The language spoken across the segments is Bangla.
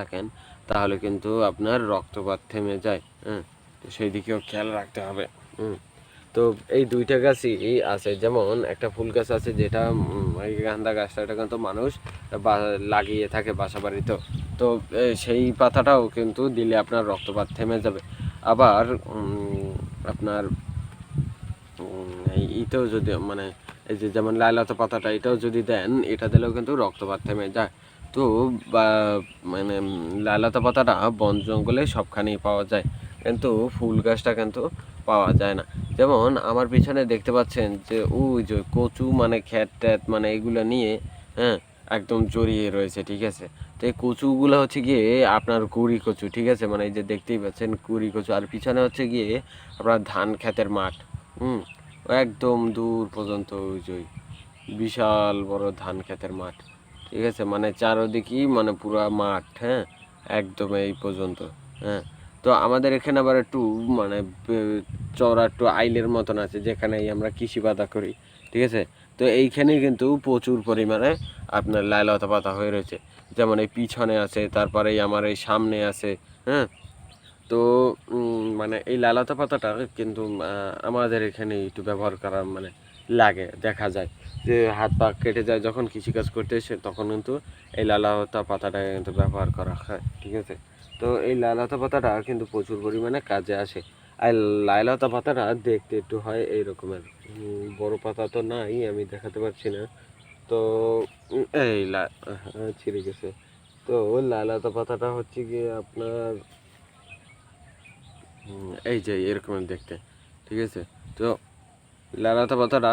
থাকেন তাহলে কিন্তু আপনার রক্তপাত থেমে যায়। হ্যাঁ, তো সেই দিকেও খেয়াল রাখতে হবে। তো এই দুইটা গাছই আছে, যেমন একটা ফুল গাছ আছে যেটা এই গাঁদা গাছটা, এটা কিন্তু মানুষ লাগিয়ে থাকে বাসা বাড়িতেও। তো সেই পাতাটাও কিন্তু দিলে আপনার রক্তপাত থেমে যাবে। আবার আপনার এইটাও যদি মানে এই যে যেমন লাইলতা পাতাটা, এটাও যদি দেন, এটা দিলেও কিন্তু রক্তপাত থেমে যায়। তো মানে লাইলতা পাতাটা বন জঙ্গলে সবখানেই পাওয়া যায়, কিন্তু ফুল গাছটা কিন্তু পাওয়া যায় না। যেমন আমার পিছনে দেখতে পাচ্ছেন যে ওই যে কচু মানে খ্যাত ট্যাত মানে এগুলো নিয়ে, হ্যাঁ, একদম জড়িয়ে রয়েছে, ঠিক আছে। তো এই কচুগুলো হচ্ছে গিয়ে আপনার কুড়ি কচু, ঠিক আছে, মানে এই যে দেখতেই পাচ্ছেন কুড়ি কচু। আর পিছনে হচ্ছে গিয়ে আপনার ধান ক্ষেতের মাঠ, একদম দূর পর্যন্ত ওই যে বিশাল বড় ধান ক্ষেতের মাঠ, ঠিক আছে, মানে চারোদিকেই মানে পুরা মাঠ, হ্যাঁ, একদম এই পর্যন্ত। হ্যাঁ, তো আমাদের এখানে আবার একটু মানে চড়া একটু আইলের মতন আছে, যেখানে আমরা কৃষি বাদা করি, ঠিক আছে। তো এইখানে কিন্তু প্রচুর পরিমাণে আপনার লাইলতা পাতা হয়ে রয়েছে। যেমন এই পিছনে আছে, তারপরে আমার এই সামনে আছে। হ্যাঁ, তো মানে এই লাইলতা পাতাটা কিন্তু আমাদের এখানে একটু ব্যবহার করা মানে লাগে, দেখা যায় যে হাত পা কেটে যায় যখন কৃষিকাজ করতে এসে, তখন কিন্তু এই লাইলতা পাতাটা কিন্তু ব্যবহার করা হয়, ঠিক আছে। তো এই লাইলতা পাতাটা কিন্তু প্রচুর পরিমাণে কাজে আসে। আর লাইলতা পাতাটা দেখতে একটু হয় এই রকমের, বড় পাতা তো নাই, আমি দেখাতে পারছি না। তো এই ছিঁড়ে গেছে। তো ওই লাইলতা পাতাটা হচ্ছে গিয়ে আপনার এই যে এরকম দেখতে, ঠিক আছে। তো লালাতা পাতাটা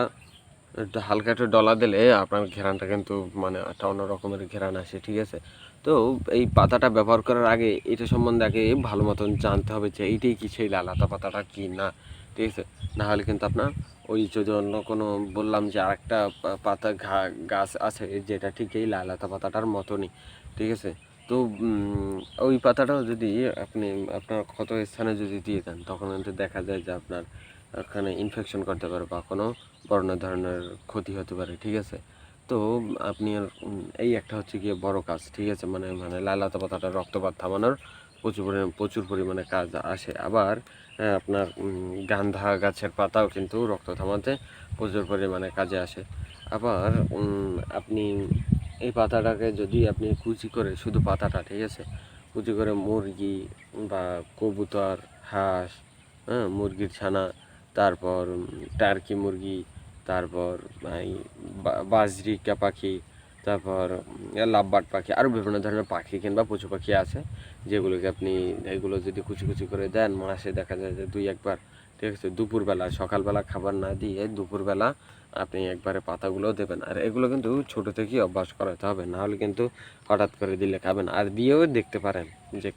একটু হালকা একটু ডলা দিলে আপনার ঘেরানটা কিন্তু মানে একটা অন্য রকমের ঘেরান আসে, ঠিক আছে। তো এই পাতাটা ব্যবহার করার আগে এটা সম্বন্ধে আগে ভালো মতন জানতে হবে যে এইটাই কি সেই লালাতা পাতাটা কি না, ঠিক আছে। না হলে কিন্তু আপনার ওই যদি অন্য কোনো বললাম যে আরেকটা পাতা গাছ আছে যেটা ঠিক এই লালাতা পাতাটার মতনই, ঠিক আছে। তো ওই পাতাটাও যদি আপনি আপনার ক্ষত স্থানে যদি দিয়ে দেন, তখন কিন্তু দেখা যায় যে আপনার ওখানে ইনফেকশন করতে পারে বা কোনো বড় ধরনের ক্ষতি হতে পারে, ঠিক আছে। তো আপনি এই একটা হচ্ছে গিয়ে বড় কাজ, ঠিক আছে, মানে মানে লাইলতা পাতাটা রক্তপাত থামানোর প্রচুর পরিমাণে কাজ আসে। আবার আপনার গান্ধা গাছের পাতাও কিন্তু রক্ত থামাতে প্রচুর পরিমাণে কাজে আসে। আবার আপনি এই পাতাটাকে যদি আপনি কুচি করে, শুধু পাতাটা, ঠিক আছে, কুচি করে মুরগি বা কবুতর, হাঁস, হ্যাঁ, মুরগির ছানা, তারপর টার্কি মুরগি, তারপর এই বাজরিকা পাখি, তারপর লাভবার্ড পাখি, আরও বিভিন্ন ধরনের পাখি কিংবা পশু পাখি আছে যেগুলোকে আপনি এগুলো যদি কুচি কুচি করে দেন, মাসে দেখা যায় যে দুই একবার, ঠিক আছে, দুপুরবেলা, সকালবেলা খাবার না দিয়ে দুপুরবেলা আপনি একবারে পাতাগুলোও দেবেন। আর এগুলো কিন্তু ছোটো থেকেই অভ্যাস করাতে হবে, নাহলে কিন্তু হঠাৎ করে দিলে খাবেন। আর দিয়েও দেখতে পারেন যে